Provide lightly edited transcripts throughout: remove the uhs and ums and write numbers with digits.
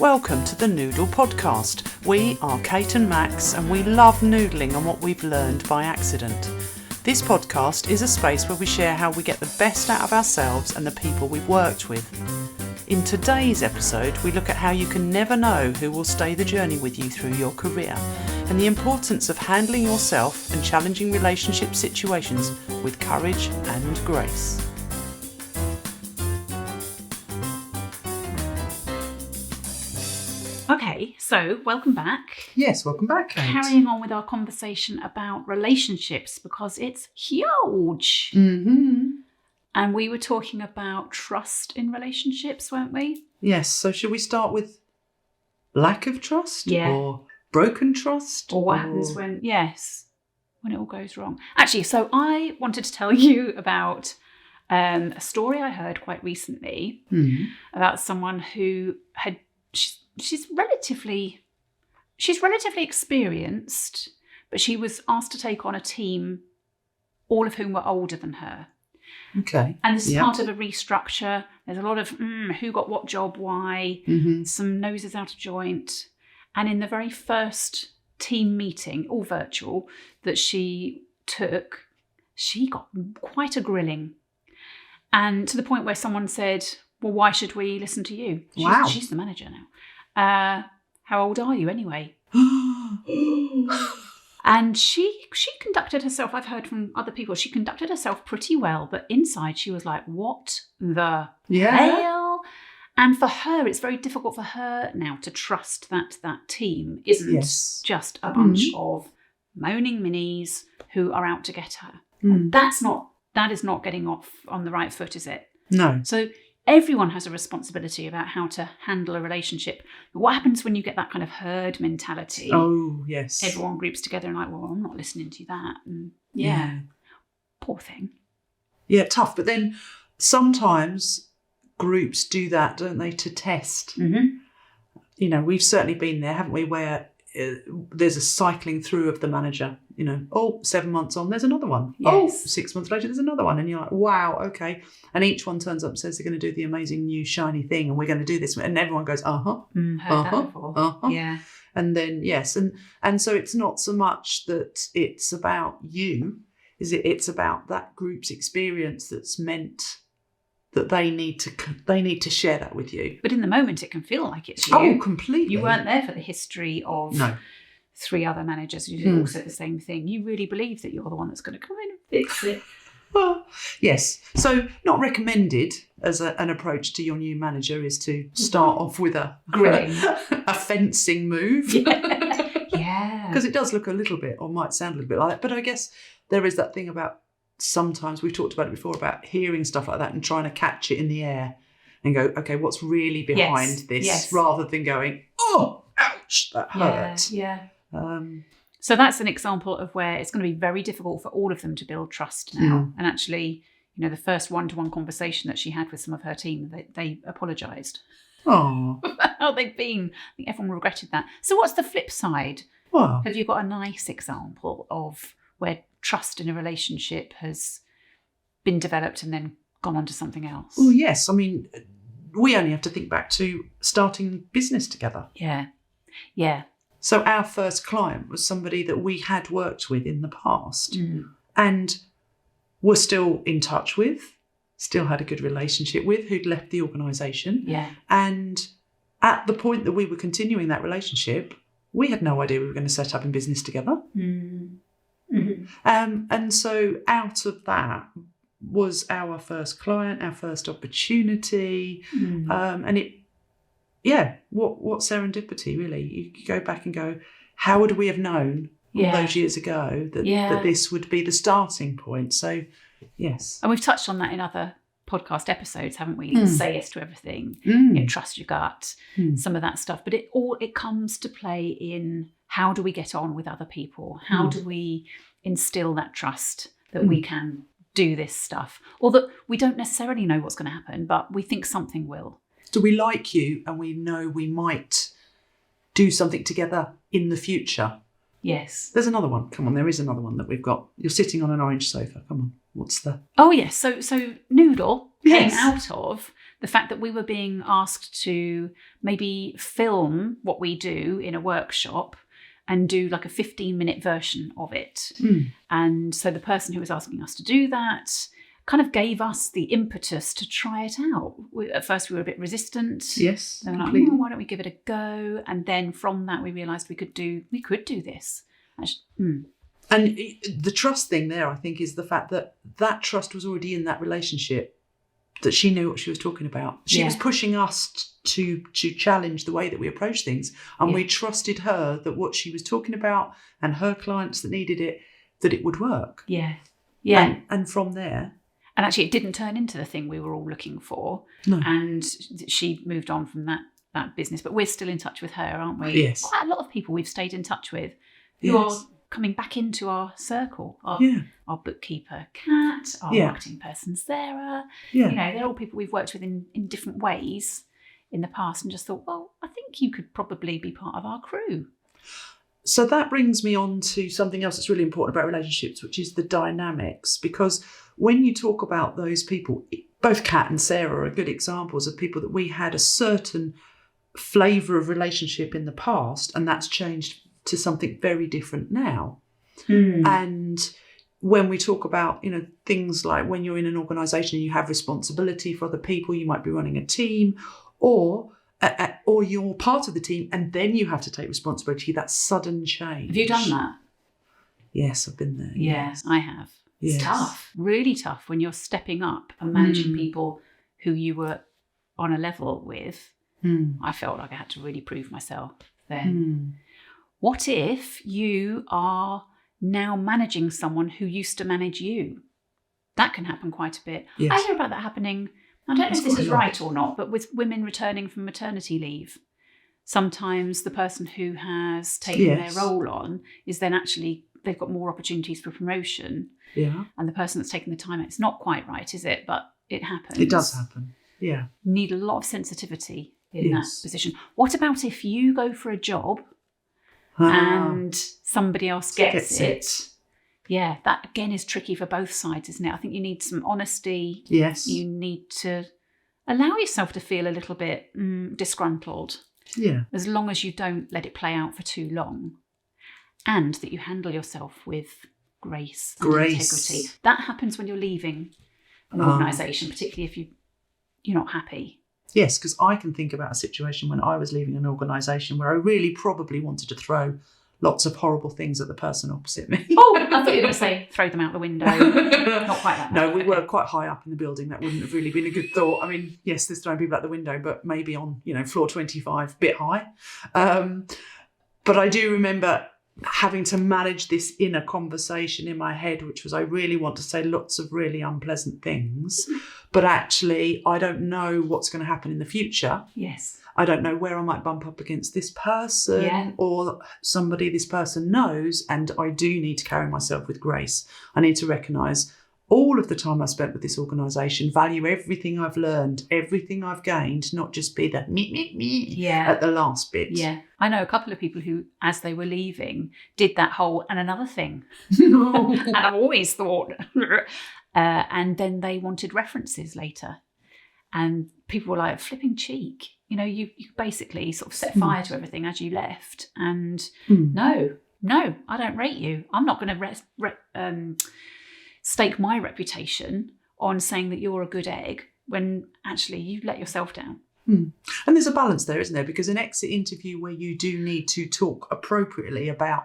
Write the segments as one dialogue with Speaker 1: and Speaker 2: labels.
Speaker 1: Welcome to the Noodle Podcast. We are Kate and Max and we love noodling and what we've learned by accident. This podcast is a space where we share how we get the best out of ourselves and the people we've worked with. In today's episode, we look at how you can never know who will stay the journey with you through your career and the importance of handling yourself and challenging relationship situations with courage and grace.
Speaker 2: Okay, so welcome back.
Speaker 1: Yes, welcome back, Kate.
Speaker 2: Carrying on with our conversation about relationships because it's huge.
Speaker 1: Mm-hmm.
Speaker 2: And we were talking about trust in relationships, weren't we?
Speaker 1: Yes, so should we start with lack of trust?
Speaker 2: Yeah.
Speaker 1: Or broken trust?
Speaker 2: Or what happens when it all goes wrong. Actually, so I wanted to tell you about a story I heard quite recently about someone who she's relatively experienced, but she was asked to take on a team, all of whom were older than her.
Speaker 1: Okay.
Speaker 2: And this is part of a restructure. There's a lot of who got what job, why, some noses out of joint. And in the very first team meeting, all virtual, that she took, she got quite a grilling. And to the point where someone said, well, why should we listen to you? She's the manager now. How old are you anyway? And she conducted herself, I've heard from other people, she conducted herself pretty well, but inside she was like, what the hell? And for her, it's very difficult for her now to trust that that team isn't just a bunch of moaning minis who are out to get her. And that is not getting off on the right foot, is it?
Speaker 1: No.
Speaker 2: So everyone has a responsibility about how to handle a relationship. But what happens when you get that kind of herd mentality?
Speaker 1: Oh, yes.
Speaker 2: Everyone groups together and like, well, I'm not listening to that. And poor thing.
Speaker 1: Yeah, tough. But then sometimes groups do that, don't they, to test. Mm-hmm. You know, we've certainly been there, haven't we, where there's a cycling through of the manager. 7 months on, there's another one.
Speaker 2: Yes.
Speaker 1: 6 months later, there's another one. And you're like, wow, okay. And each one turns up and says they're going to do the amazing new shiny thing and we're going to do this. And everyone goes,
Speaker 2: heard that before. Yeah.
Speaker 1: And then, yes. And so it's not so much that it's about you, is it? It's about that group's experience that's meant that they need to share that with you.
Speaker 2: But in the moment, it can feel like it's you.
Speaker 1: Oh, completely.
Speaker 2: You weren't there for the history of three other managers who did also the same thing. You really believe that you're the one that's going to come in and fix it.
Speaker 1: Well, yes. So not recommended as an approach to your new manager is to start off with a fencing move.
Speaker 2: Yeah.
Speaker 1: Because it does look a little bit, or might sound a little bit like that. But I guess there is that thing about sometimes, we've talked about it before, about hearing stuff like that and trying to catch it in the air and go, okay, what's really behind this?
Speaker 2: Yes.
Speaker 1: Rather than going, oh, ouch, that hurt.
Speaker 2: Yeah. So that's an example of where it's going to be very difficult for all of them to build trust now. And actually, the first one-to-one conversation that she had with some of her team, they apologised.
Speaker 1: Oh.
Speaker 2: How they've been. I think everyone regretted that. So what's the flip side?
Speaker 1: Well,
Speaker 2: have you got a nice example of where trust in a relationship has been developed and then gone on to something else?
Speaker 1: Well, yes. I mean, we only have to think back to starting business together.
Speaker 2: Yeah. Yeah.
Speaker 1: So our first client was somebody that we had worked with in the past and were still in touch with, still had a good relationship with, who'd left the organisation.
Speaker 2: Yeah.
Speaker 1: And at the point that we were continuing that relationship, we had no idea we were going to set up in business together. And so out of that was our first client, our first opportunity. And it, what serendipity, really. You go back and go, how would we have known all those years ago that this would be the starting point? So, yes.
Speaker 2: And we've touched on that in other podcast episodes, haven't we? Say yes to everything, trust your gut, some of that stuff. But it comes to play in how do we get on with other people? How do we instill that trust that we can do this stuff? Or that we don't necessarily know what's going to happen, but we think something will. Do
Speaker 1: we like you and we know we might do something together in the future?
Speaker 2: Yes.
Speaker 1: There's another one. Come on, there is another one that we've got. You're sitting on an orange sofa. Come on, what's the...
Speaker 2: Oh, yes. So Noodle came out of the fact that we were being asked to maybe film what we do in a workshop and do like a 15-minute version of it. And so the person who was asking us to do that kind of gave us the impetus to try it out. At first we were a bit resistant.
Speaker 1: Yes.
Speaker 2: Then we're like, why don't we give it a go? And then from that we realised we could do this.
Speaker 1: And the trust thing there, I think, is the fact that trust was already in that relationship, that she knew what she was talking about. She was pushing us to challenge the way that we approach things. And we trusted her that what she was talking about and her clients that needed it, that it would work.
Speaker 2: Yeah. Yeah.
Speaker 1: And from there.
Speaker 2: And actually it didn't turn into the thing we were all looking for.
Speaker 1: No.
Speaker 2: And she moved on from that business. But we're still in touch with her, aren't we?
Speaker 1: Yes.
Speaker 2: Quite a lot of people we've stayed in touch with who are coming back into our circle. Our bookkeeper, Kat, our marketing person, Sarah.
Speaker 1: Yeah.
Speaker 2: You know, they're all people we've worked with in different ways in the past, and just thought, well, I think you could probably be part of our crew.
Speaker 1: So that brings me on to something else that's really important about relationships, which is the dynamics. Because when you talk about those people, both Kat and Sarah are good examples of people that we had a certain flavour of relationship in the past, and that's changed to something very different now. And when we talk about, you know, things like when you're in an organisation and you have responsibility for other people, you might be running a team, or you're part of the team and then you have to take responsibility, that sudden change.
Speaker 2: Have you done that?
Speaker 1: Yes, I've been there.
Speaker 2: Yes, I have. It's
Speaker 1: Yes.
Speaker 2: tough, really tough when you're stepping up and managing people who you were on a level with. I felt like I had to really prove myself then. What if you are now managing someone who used to manage you? That can happen quite a bit.
Speaker 1: Yes.
Speaker 2: I hear about that happening, I don't know if this is right or not, but with women returning from maternity leave. Sometimes the person who has taken their role on is then actually, they've got more opportunities for promotion.
Speaker 1: Yeah.
Speaker 2: And the person that's taken the time, it's not quite right, is it? But it happens.
Speaker 1: It does happen. Yeah.
Speaker 2: Need a lot of sensitivity in that position. What about if you go for a job and somebody else gets it? Yeah, that again is tricky for both sides, isn't it? I think you need some honesty.
Speaker 1: Yes.
Speaker 2: You need to allow yourself to feel a little bit disgruntled.
Speaker 1: Yeah.
Speaker 2: As long as you don't let it play out for too long. And that you handle yourself with grace and integrity. That happens when you're leaving an organisation, particularly if you're not happy.
Speaker 1: Yes, because I can think about a situation when I was leaving an organisation where I really probably wanted to throw lots of horrible things at the person opposite me.
Speaker 2: Oh, I thought you were going to say throw them out the window. Not quite that.
Speaker 1: No, we were quite high up in the building. That wouldn't have really been a good thought. I mean, yes, there's throwing people out the window, but maybe on, floor 25, bit high. But I do remember having to manage this inner conversation in my head, which was, I really want to say lots of really unpleasant things, but actually I don't know what's going to happen in the future.
Speaker 2: Yes.
Speaker 1: I don't know where I might bump up against this person or somebody this person knows, and I do need to carry myself with grace. I need to recognise all of the time I spent with this organisation, value everything I've learned, everything I've gained, not just be the me at the last bit.
Speaker 2: Yeah. I know a couple of people who, as they were leaving, did that whole, and another thing.
Speaker 1: No.
Speaker 2: And I've always thought, and then they wanted references later. And people were like, flipping cheek. You basically sort of set fire to everything as you left. And no, I don't rate you. I'm not going to stake my reputation on saying that you're a good egg when actually you let yourself down.
Speaker 1: And there's a balance there, isn't there? Because an exit interview where you do need to talk appropriately about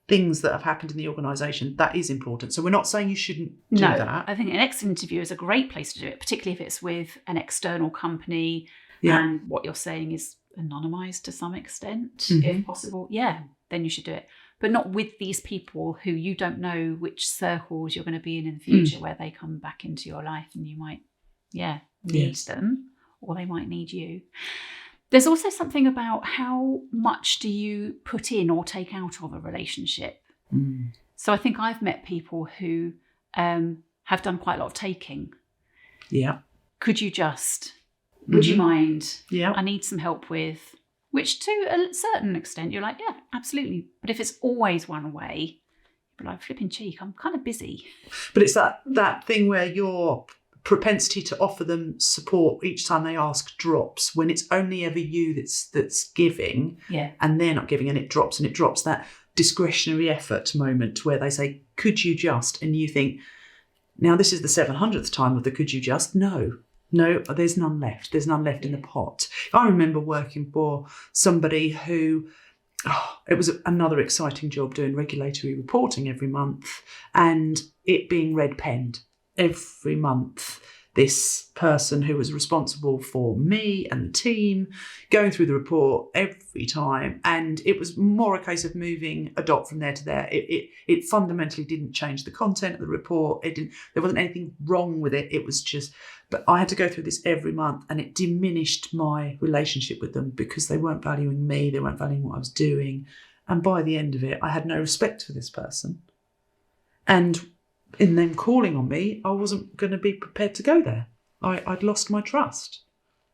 Speaker 1: things that have happened in the organisation, that is important. So we're not saying you shouldn't do that.
Speaker 2: I think an exit interview is a great place to do it, particularly if it's with an external company and what you're saying is anonymised to some extent, if possible. Yeah, then you should do it. But not with these people who you don't know which circles you're going to be in the future, where they come back into your life and you might, need them, or they might need you. There's also something about how much do you put in or take out of a relationship. So I think I've met people who have done quite a lot of taking.
Speaker 1: Yeah.
Speaker 2: Could you just, would you mind?
Speaker 1: Yeah.
Speaker 2: I need some help with, which to a certain extent you're like, yeah, absolutely. But if it's always one way, you're like, flipping cheek, I'm kind of busy.
Speaker 1: But it's that thing where you're propensity to offer them support each time they ask drops when it's only ever you that's giving, and they're not giving, and it drops, that discretionary effort moment where they say, could you just, and you think, now this is the 700th time of the could you just. No, there's none left in the pot. I remember working for somebody who, it was another exciting job, doing regulatory reporting every month and it being red penned every month. This person who was responsible for me and the team going through the report every time, and it was more a case of moving a dot from there to there. It fundamentally didn't change the content of the report. There wasn't anything wrong with it. It was just, but I had to go through this every month, and it diminished my relationship with them because they weren't valuing me, they weren't valuing what I was doing, and by the end of it, I had no respect for this person. And in them calling on me, I wasn't going to be prepared to go there. I'd lost my trust.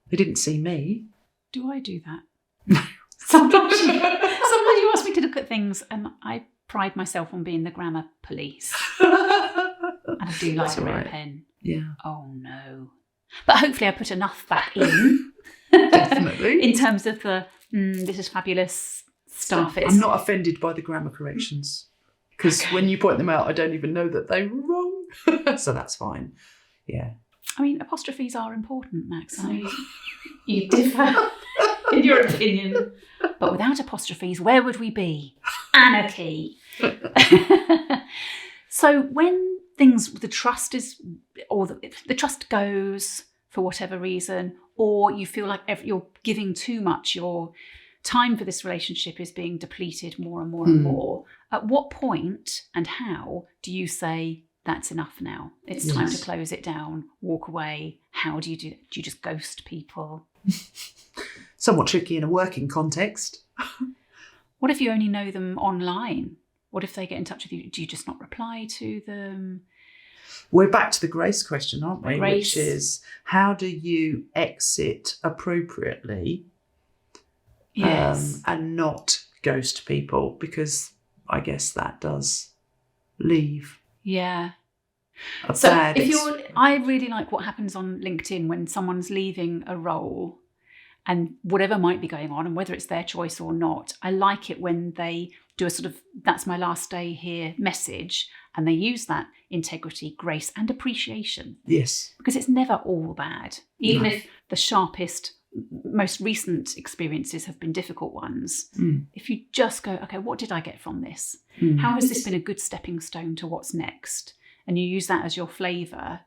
Speaker 1: They didn't see me.
Speaker 2: Do I do that? Sometimes you ask me to look at things and I pride myself on being the grammar police. And I do like a red pen.
Speaker 1: Yeah.
Speaker 2: Oh, no. But hopefully I put enough back in.
Speaker 1: Definitely.
Speaker 2: In terms of the, this is fabulous stuff.
Speaker 1: I'm not offended by the grammar corrections. Because when you point them out, I don't even know that they were wrong. So that's fine. Yeah.
Speaker 2: I mean, apostrophes are important, Max. I know you differ in your opinion. But without apostrophes, where would we be? Anarchy. So when the trust is, or the trust goes for whatever reason, or you feel like you're giving too much, your time for this relationship is being depleted more and more and more. At what point and how do you say, that's enough now? It's time to close it down, walk away. How do you do that? Do you just ghost people?
Speaker 1: Somewhat tricky in a working context.
Speaker 2: What if you only know them online? What if they get in touch with you? Do you just not reply to them?
Speaker 1: We're back to the grace question, aren't we?
Speaker 2: Grace.
Speaker 1: Which is, how do you exit appropriately?
Speaker 2: Yes.
Speaker 1: And not ghost people, because I guess that does leave a bad. I
Speaker 2: really like what happens on LinkedIn when someone's leaving a role and whatever might be going on, and whether it's their choice or not. I like it when they do a sort of "that's my last day here" message, and they use that integrity, grace, and appreciation.
Speaker 1: Yes,
Speaker 2: because it's never all bad, even if the sharpest, most recent experiences have been difficult ones. If you just go, okay, what did I get from this? How has this been a good stepping stone to what's next? And you use that as your flavour.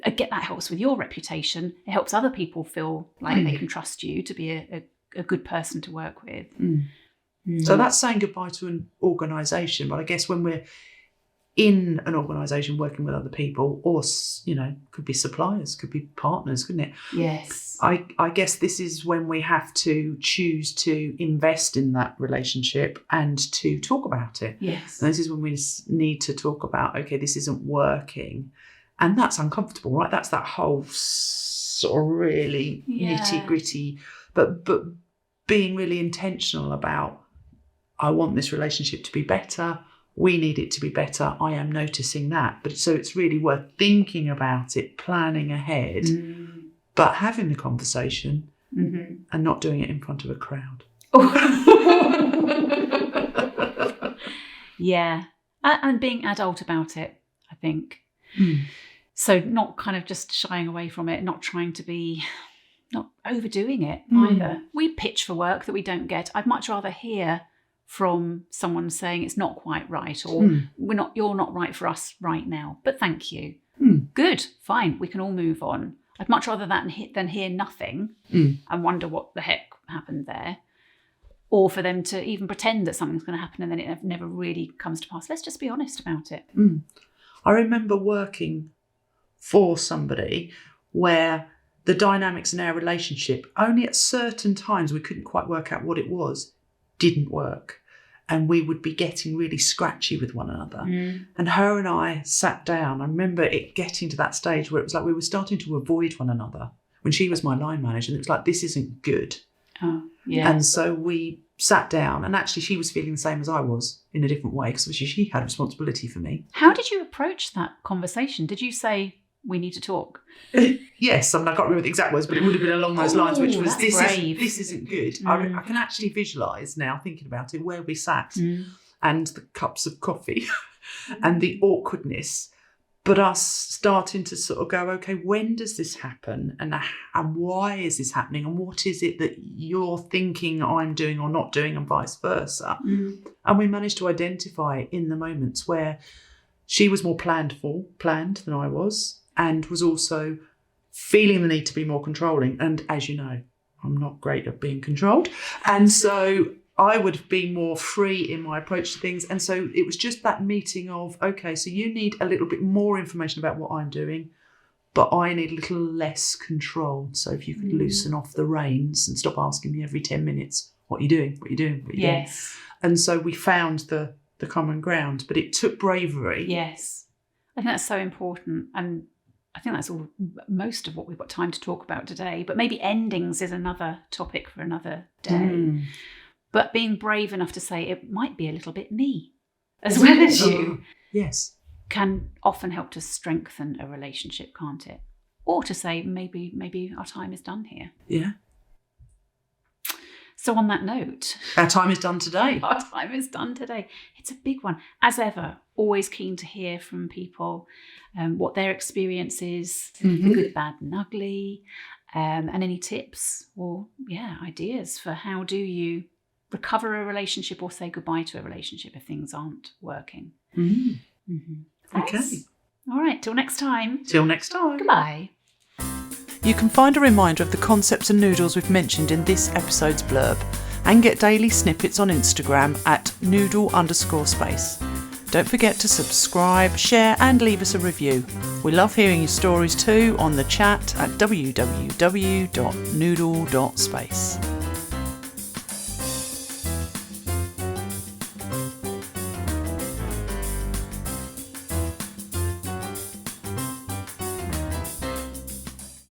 Speaker 2: That helps with your reputation. It helps other people feel like they can trust you to be a good person to work with.
Speaker 1: So that's saying goodbye to an organisation. But I guess when we're in an organisation working with other people, or, could be suppliers, could be partners, couldn't it?
Speaker 2: Yes.
Speaker 1: I guess this is when we have to choose to invest in that relationship and to talk about it.
Speaker 2: Yes.
Speaker 1: And this is when we need to talk about, okay, this isn't working. And that's uncomfortable, right? That's that whole sort of really nitty gritty, but being really intentional about, I want this relationship to be better. We need it to be better. I am noticing that. But so it's really worth thinking about it, planning ahead, but having the conversation and not doing it in front of a crowd.
Speaker 2: Yeah. And being adult about it, I think. So not kind of just shying away from it, not trying to be, not overdoing it either. We pitch for work that we don't get. I'd much rather hear from someone saying it's not quite right, or you're not right for us right now, but thank you. Good, fine, we can all move on. I'd much rather that than hear nothing and wonder what the heck happened there, or for them to even pretend that something's going to happen and then it never really comes to pass. Let's just be honest about it.
Speaker 1: I remember working for somebody where the dynamics in our relationship, only at certain times we couldn't quite work out what it was, didn't work, and we would be getting really scratchy with one another. And her and I sat down. I remember it getting to that stage where it was like we were starting to avoid one another when she was my line manager, and it was like, this isn't good. And so we sat down, and actually she was feeling the same as I was in a different way, because obviously she had responsibility for me.
Speaker 2: How did you approach that conversation? Did you say, we need to talk.
Speaker 1: Yes, I mean, I can't remember the exact words, but it would have been along those lines, which was, this isn't good. I can actually visualise now, thinking about it, where we sat and the cups of coffee and the awkwardness, but us starting to sort of go, okay, when does this happen, and why is this happening, and what is it that you're thinking I'm doing or not doing, and vice versa. And we managed to identify in the moments where she was more planned than I was, and was also feeling the need to be more controlling. And as you know, I'm not great at being controlled. And so I would be more free in my approach to things. And so it was just that meeting of, okay, so you need a little bit more information about what I'm doing, but I need a little less control. So if you could loosen off the reins and stop asking me every 10 minutes, what are you doing? What are you doing? What are you doing? And so we found the common ground, but it took bravery.
Speaker 2: Yes. I think that's so important. And I think that's all, most of what we've got time to talk about today. But maybe endings is another topic for another day. But being brave enough to say it might be a little bit me as well as you.
Speaker 1: Yes.
Speaker 2: Can often help to strengthen a relationship, can't it? Or to say maybe our time is done here.
Speaker 1: Yeah.
Speaker 2: So on that note,
Speaker 1: our time is done today.
Speaker 2: Our time is done today. It's a big one. As ever, always keen to hear from people what their experience is, the good, bad and ugly, and any tips or ideas for how do you recover a relationship or say goodbye to a relationship if things aren't working.
Speaker 1: Okay.
Speaker 2: All right. Till next time.
Speaker 1: Goodbye.
Speaker 2: Goodbye.
Speaker 1: You can find a reminder of the concepts and noodles we've mentioned in this episode's blurb and get daily snippets on Instagram at noodle_space. Don't forget to subscribe, share and leave us a review. We love hearing your stories too on the chat at www.noodle.space.